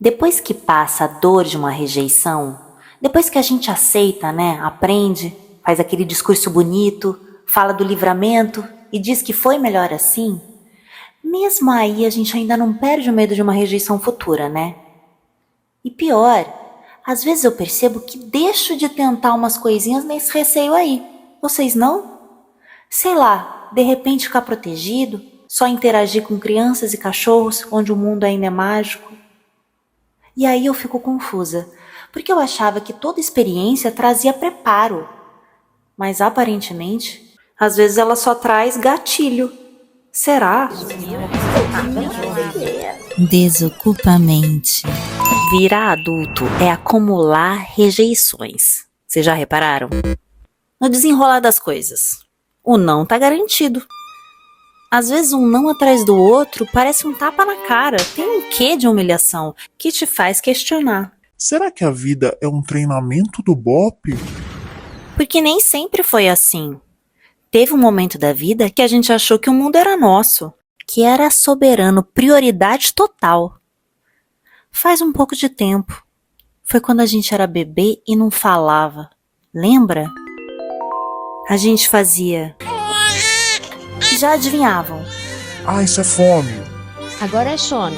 Depois que passa a dor de uma rejeição, depois que a gente aceita, né, aprende, faz aquele discurso bonito, fala do livramento e diz que foi melhor assim, mesmo aí a gente ainda não perde o medo de uma rejeição futura, né? E pior, às vezes eu percebo que deixo de tentar umas coisinhas nesse receio aí. Vocês não? Sei lá, de repente ficar protegido, só interagir com crianças e cachorros onde o mundo ainda é mágico. E aí eu fico confusa, porque eu achava que toda experiência trazia preparo. Mas aparentemente, às vezes ela só traz gatilho. Será? Desocupamente. Virar adulto é acumular rejeições. Vocês já repararam? No desenrolar das coisas, o não tá garantido. Às vezes um não atrás do outro parece um tapa na cara. Tem um quê de humilhação que te faz questionar. Será que a vida é um treinamento do BOPE? Porque nem sempre foi assim. Teve um momento da vida que a gente achou que o mundo era nosso, que era soberano, prioridade total. Faz um pouco de tempo. Foi quando a gente era bebê e não falava. Lembra? A gente fazia. Já adivinhavam. Ah, isso é fome. Agora é sono.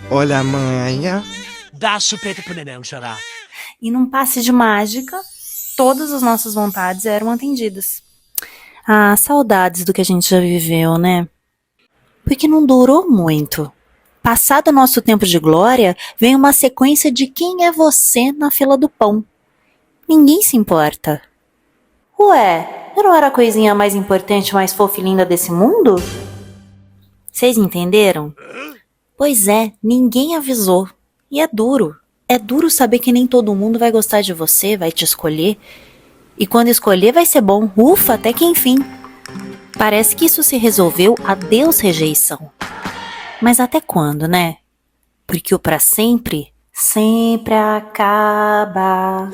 Olha a manha. Dá chupeta pro neném chorar. E num passe de mágica, todas as nossas vontades eram atendidas. Ah, saudades do que a gente já viveu, né? Porque não durou muito. Passado o nosso tempo de glória, vem uma sequência de quem é você na fila do pão. Ninguém se importa. Ué, eu não era a coisinha mais importante, mais fofa e linda desse mundo? Vocês entenderam? Pois é, ninguém avisou. E é duro. É duro saber que nem todo mundo vai gostar de você, vai te escolher. E quando escolher vai ser bom. Ufa, até que enfim. Parece que isso se resolveu, adeus rejeição. Mas até quando, né? Porque o pra sempre, sempre acaba.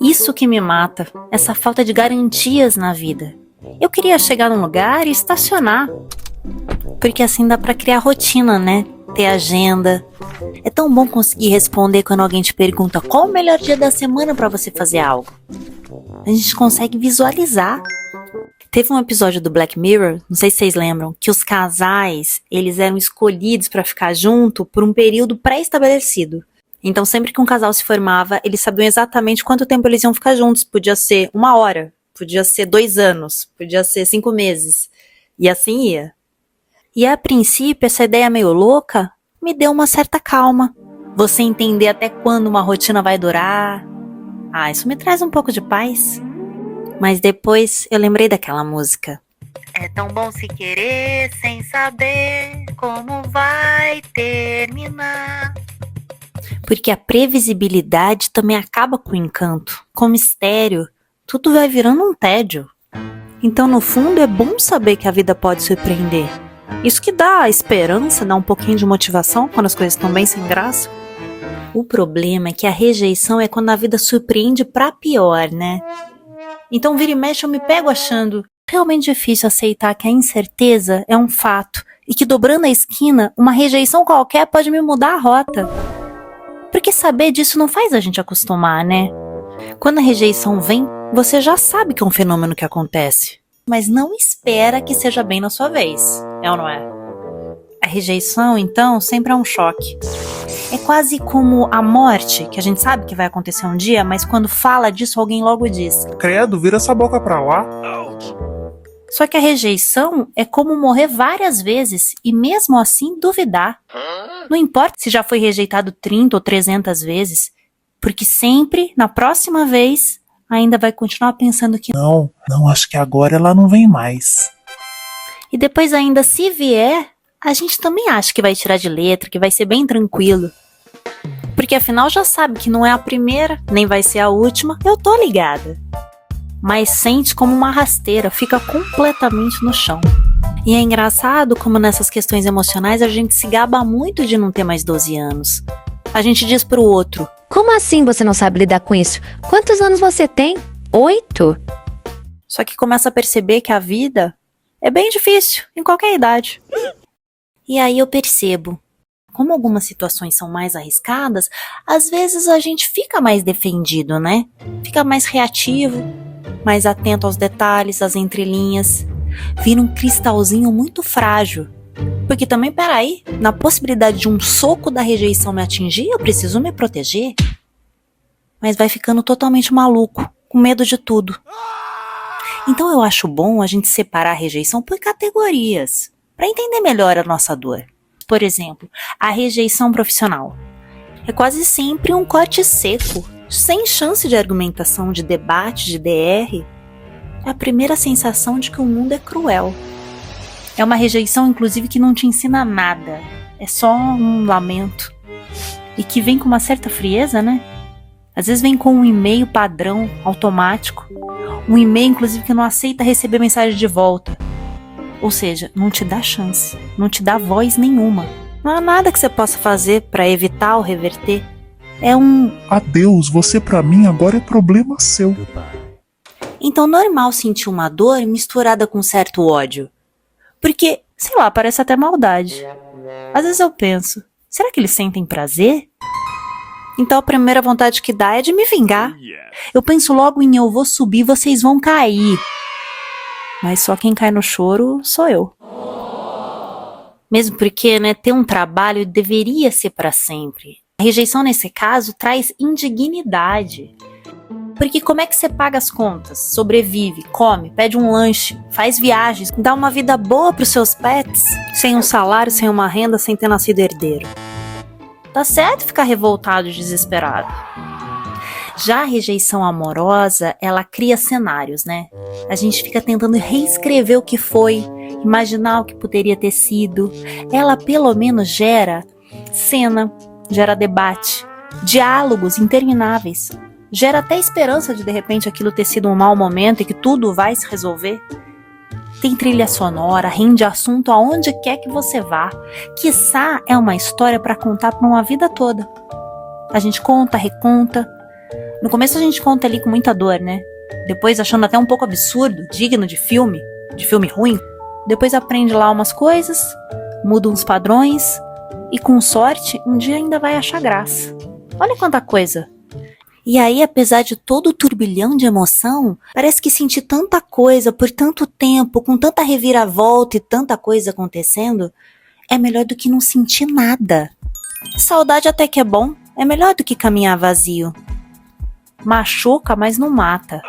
Isso que me mata, essa falta de garantias na vida. Eu queria chegar num lugar e estacionar. Porque assim dá pra criar rotina, né? Ter agenda. É tão bom conseguir responder quando alguém te pergunta qual o melhor dia da semana pra você fazer algo. A gente consegue visualizar. Teve um episódio do Black Mirror, não sei se vocês lembram, que os casais, eles eram escolhidos pra ficar junto por um período pré-estabelecido. Então sempre que um casal se formava, eles sabiam exatamente quanto tempo eles iam ficar juntos. Podia ser 1 hora, podia ser 2 anos, podia ser 5 meses. E assim ia. E a princípio, essa ideia meio louca me deu uma certa calma. Você entender até quando uma rotina vai durar. Ah, isso me traz um pouco de paz. Mas depois eu lembrei daquela música. É tão bom se querer sem saber como vai terminar. Porque a previsibilidade também acaba com o encanto. Com o mistério, tudo vai virando um tédio. Então, no fundo, é bom saber que a vida pode surpreender. Isso que dá esperança, dá um pouquinho de motivação quando as coisas estão bem sem graça. O problema é que a rejeição é quando a vida surpreende pra pior, né? Então, vira e mexe, eu me pego achando realmente difícil aceitar que a incerteza é um fato e que dobrando a esquina, uma rejeição qualquer pode me mudar a rota. Porque saber disso não faz a gente acostumar, né? Quando a rejeição vem, você já sabe que é um fenômeno que acontece, mas não espera que seja bem na sua vez, é ou não é? A rejeição, então, sempre é um choque. É quase como a morte, que a gente sabe que vai acontecer um dia, mas quando fala disso, alguém logo diz. Credo, vira essa boca pra lá. Só que a rejeição é como morrer várias vezes e mesmo assim duvidar. Não importa se já foi rejeitado 30 ou 300 vezes, porque sempre, na próxima vez, ainda vai continuar pensando que Não, acho que agora ela não vem mais. E depois ainda, se vier, a gente também acha que vai tirar de letra, que vai ser bem tranquilo. Porque afinal já sabe que não é a primeira, nem vai ser a última, eu tô ligada. Mas sente como uma rasteira, fica completamente no chão. E é engraçado como nessas questões emocionais a gente se gaba muito de não ter mais 12 anos. A gente diz pro outro: Como assim você não sabe lidar com isso? Quantos anos você tem? 8? Só que começa a perceber que a vida é bem difícil, em qualquer idade. E aí eu percebo, Como algumas situações são mais arriscadas, às vezes a gente fica mais defendido, né? Fica mais reativo, mais atento aos detalhes, às entrelinhas. Vira um cristalzinho muito frágil. Porque também, peraí, na possibilidade de um soco da rejeição me atingir, eu preciso me proteger. Mas vai ficando totalmente maluco, com medo de tudo. Então eu acho bom a gente separar a rejeição por categorias, para entender melhor a nossa dor. Por exemplo, a rejeição profissional. É quase sempre um corte seco, sem chance de argumentação, de debate, de DR. É a primeira sensação de que o mundo é cruel. É uma rejeição, inclusive, que não te ensina nada. É só um lamento. E que vem com uma certa frieza, né? Às vezes vem com um e-mail padrão, automático. Um e-mail, inclusive, que não aceita receber mensagem de volta. Ou seja, não te dá chance, não te dá voz nenhuma. Não há nada que você possa fazer para evitar ou reverter. É um... Adeus, você pra mim agora é problema seu. Então, normal sentir uma dor misturada com certo ódio. Porque, sei lá, parece até maldade. Às vezes eu penso, será que eles sentem prazer? Então a primeira vontade que dá é de me vingar. Eu penso logo em eu vou subir, vocês vão cair. Mas só quem cai no choro sou eu. Mesmo porque, né, ter um trabalho deveria ser para sempre. A rejeição nesse caso traz indignidade. Porque como é que você paga as contas, sobrevive, come, pede um lanche, faz viagens, dá uma vida boa pros seus pets, sem um salário, sem uma renda, sem ter nascido herdeiro? Tá certo ficar revoltado e desesperado. Já a rejeição amorosa, ela cria cenários, né? A gente fica tentando reescrever o que foi, imaginar o que poderia ter sido. Ela pelo menos gera cena, gera debate, diálogos intermináveis. Gera até esperança de repente aquilo ter sido um mau momento e que tudo vai se resolver. Tem trilha sonora, rende assunto aonde quer que você vá. Quiçá é uma história para contar por uma vida toda. A gente conta, reconta. No começo a gente conta ali com muita dor, né? Depois achando até um pouco absurdo, digno de filme ruim. Depois aprende lá umas coisas, muda uns padrões e com sorte um dia ainda vai achar graça. Olha quanta coisa. E aí, apesar de todo o turbilhão de emoção, parece que sentir tanta coisa por tanto tempo, com tanta reviravolta e tanta coisa acontecendo, é melhor do que não sentir nada. Saudade até que é bom, é melhor do que caminhar vazio. Machuca, mas não mata.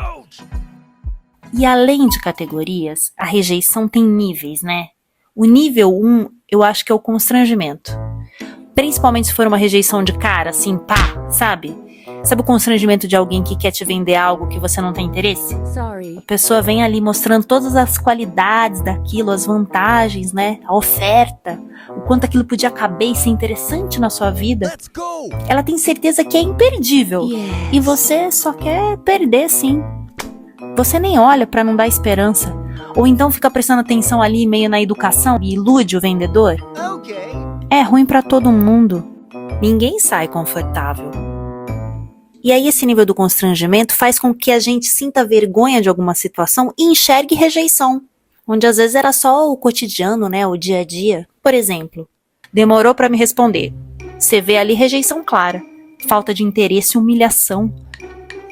E além de categorias, a rejeição tem níveis, né? O nível 1, eu acho que é o constrangimento. Principalmente se for uma rejeição de cara, assim, pá, sabe? Sabe o constrangimento de alguém que quer te vender algo que você não tem interesse? A pessoa vem ali mostrando todas as qualidades daquilo, as vantagens, né? A oferta, o quanto aquilo podia caber e ser interessante na sua vida. Ela tem certeza que é imperdível. E você só quer perder, sim. Você nem olha pra não dar esperança. Ou então fica prestando atenção ali meio na educação e ilude o vendedor. É ruim pra todo mundo. Ninguém sai confortável. E aí esse nível do constrangimento faz com que a gente sinta vergonha de alguma situação e enxergue rejeição, onde às vezes era só o cotidiano, né, o dia a dia. Por exemplo, demorou pra me responder. Você vê ali rejeição clara, falta de interesse e humilhação.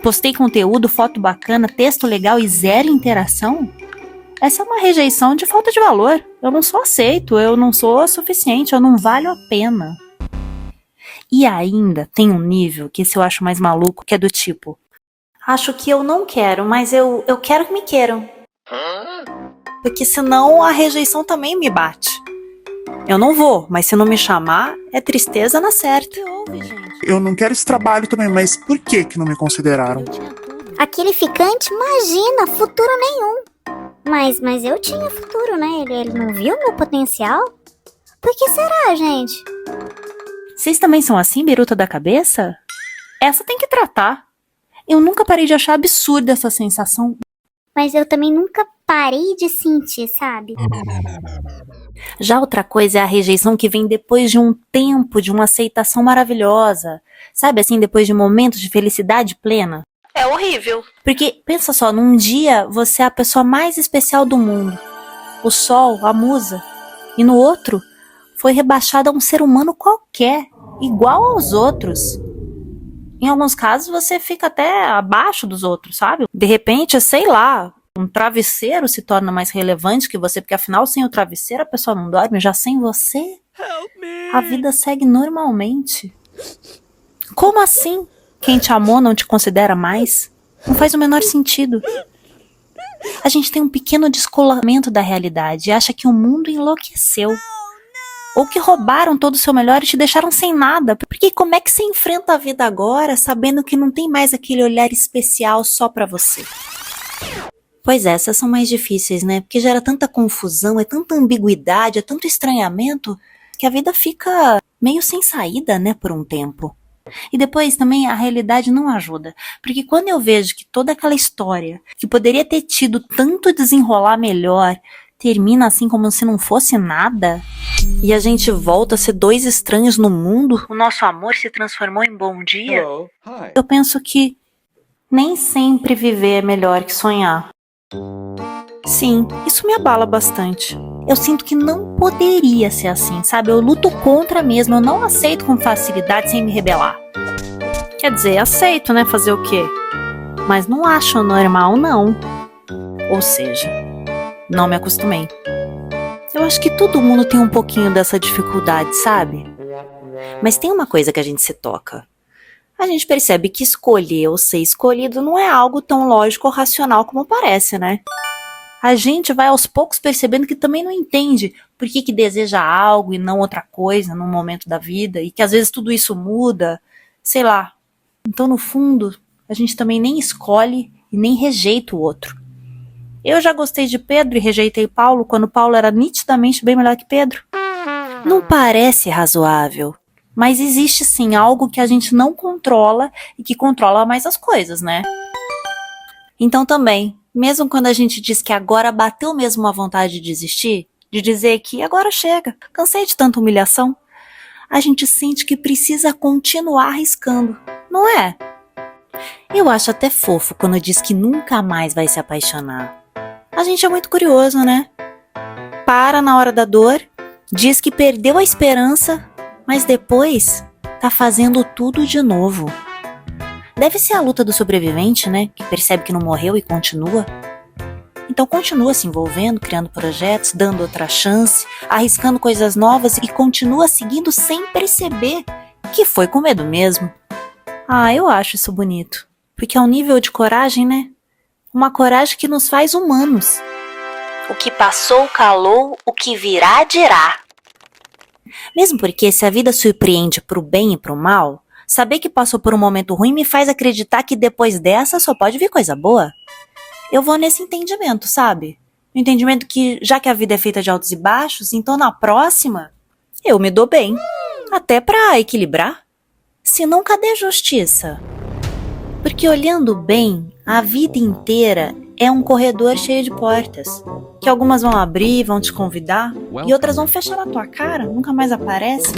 Postei conteúdo, foto bacana, texto legal e zero interação? Essa é uma rejeição de falta de valor. Eu não sou aceito, eu não sou suficiente, eu não valho a pena. E ainda tem um nível que esse eu acho mais maluco, que é do tipo: acho que eu não quero, mas eu quero que me queiram. Porque senão a rejeição também me bate. Eu não vou, mas se não me chamar, é tristeza na certa. Eu não quero esse trabalho também, mas por que não me consideraram? Aquele ficante, imagina, futuro nenhum. Mas eu tinha futuro, né? Ele não viu meu potencial? Por que será, gente? Vocês também são assim, biruta da cabeça? Essa tem que tratar. Eu nunca parei de achar absurda essa sensação. Mas eu também nunca parei de sentir, sabe? Já outra coisa é a rejeição que vem depois de um tempo de uma aceitação maravilhosa. Sabe assim, depois de momentos de felicidade plena. É horrível. Porque, pensa só, num dia você é a pessoa mais especial do mundo. O sol, a musa. E no outro, foi rebaixada a um ser humano qualquer, igual aos outros. Em alguns casos você fica até abaixo dos outros, sabe? De repente, sei lá, um travesseiro se torna mais relevante que você, porque afinal sem o travesseiro a pessoa não dorme, já sem você, a vida segue normalmente. Como assim? Quem te amou não te considera mais? Não faz o menor sentido. A gente tem um pequeno descolamento da realidade e acha que o mundo enlouqueceu. Ou que roubaram todo o seu melhor e te deixaram sem nada. Porque como é que você enfrenta a vida agora sabendo que não tem mais aquele olhar especial só pra você? Pois é, essas são mais difíceis, né? Porque gera tanta confusão, é tanta ambiguidade, é tanto estranhamento, que a vida fica meio sem saída, né, por um tempo. E depois também a realidade não ajuda, porque quando eu vejo que toda aquela história, que poderia ter tido tanto desenrolar melhor, termina assim como se não fosse nada, e a gente volta a ser dois estranhos no mundo, o nosso amor se transformou em bom dia, eu penso que nem sempre viver é melhor que sonhar. Sim, isso me abala bastante. Eu sinto que não poderia ser assim, sabe? Eu luto contra mesmo, eu não aceito com facilidade sem me rebelar. Quer dizer, aceito, né? Fazer o quê? Mas não acho normal, não. Ou seja, não me acostumei. Eu acho que todo mundo tem um pouquinho dessa dificuldade, sabe? Mas tem uma coisa que a gente se toca. A gente percebe que escolher ou ser escolhido não é algo tão lógico ou racional como parece, né? A gente vai aos poucos percebendo que também não entende por que deseja algo e não outra coisa num momento da vida, e que às vezes tudo isso muda, sei lá. Então, no fundo, a gente também nem escolhe e nem rejeita o outro. Eu já gostei de Pedro e rejeitei Paulo quando Paulo era nitidamente bem melhor que Pedro. Não parece razoável, mas existe sim algo que a gente não controla e que controla mais as coisas, né? Então também, mesmo quando a gente diz que agora bateu mesmo a vontade de desistir, de dizer que agora chega, cansei de tanta humilhação, a gente sente que precisa continuar arriscando, não é? Eu acho até fofo quando diz que nunca mais vai se apaixonar. A gente é muito curioso, né? Para na hora da dor, diz que perdeu a esperança, mas depois tá fazendo tudo de novo. Deve ser a luta do sobrevivente, né? Que percebe que não morreu e continua. Então continua se envolvendo, criando projetos, dando outra chance, arriscando coisas novas e continua seguindo sem perceber que foi com medo mesmo. Ah, eu acho isso bonito. Porque é um nível de coragem, né? Uma coragem que nos faz humanos. O que passou, calou, o que virá, dirá. Mesmo porque se a vida surpreende pro bem e pro mal, saber que passou por um momento ruim me faz acreditar que depois dessa só pode vir coisa boa. Eu vou nesse entendimento, sabe? No entendimento que, já que a vida é feita de altos e baixos, então na próxima, eu me dou bem. Até pra equilibrar. Senão, cadê justiça? Porque olhando bem, a vida inteira é um corredor cheio de portas. Que algumas vão abrir, vão te convidar, e outras vão fechar na tua cara, nunca mais aparecem.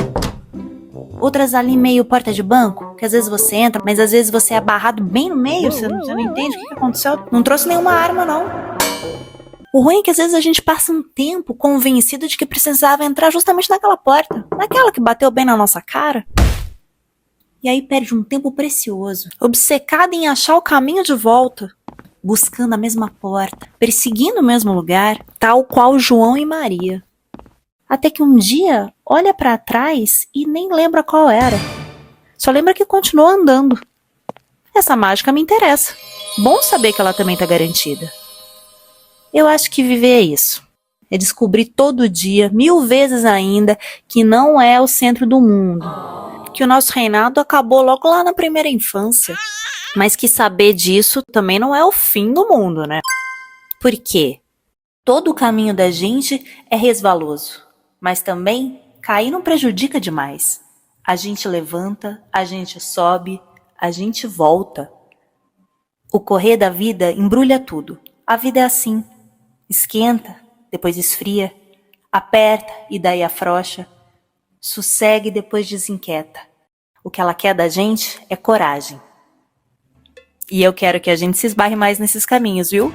Outras ali meio porta de banco, que às vezes você entra, mas às vezes você é barrado bem no meio, você não entende o que aconteceu. Não trouxe nenhuma arma, não. O ruim é que às vezes a gente passa um tempo convencido de que precisava entrar justamente naquela porta, naquela que bateu bem na nossa cara. E aí perde um tempo precioso, obcecado em achar o caminho de volta, buscando a mesma porta, perseguindo o mesmo lugar, tal qual João e Maria. Até que um dia olha pra trás e nem lembra qual era. Só lembra que continuou andando. Essa mágica me interessa. Bom saber que ela também tá garantida. Eu acho que viver é isso. É descobrir todo dia, 1000 vezes ainda, que não é o centro do mundo. Que o nosso reinado acabou logo lá na primeira infância. Mas que saber disso também não é o fim do mundo, né? Por quê? Todo o caminho da gente é resvaloso. Mas também cair não prejudica demais. A gente levanta, a gente sobe, a gente volta. O correr da vida embrulha tudo. A vida é assim. Esquenta, depois esfria, aperta e daí afrouxa. Sossega e depois desinquieta. O que ela quer da gente é coragem. E eu quero que a gente se esbarre mais nesses caminhos, viu?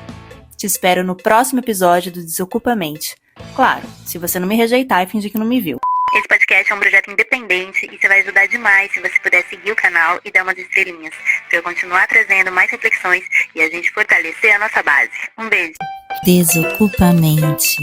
Te espero no próximo episódio do Desocupa Mente. Claro, se você não me rejeitar e fingir que não me viu. Esse podcast é um projeto independente e você vai ajudar demais se você puder seguir o canal e dar umas estrelinhas, para eu continuar trazendo mais reflexões e a gente fortalecer a nossa base. Um beijo. Desocupa a mente.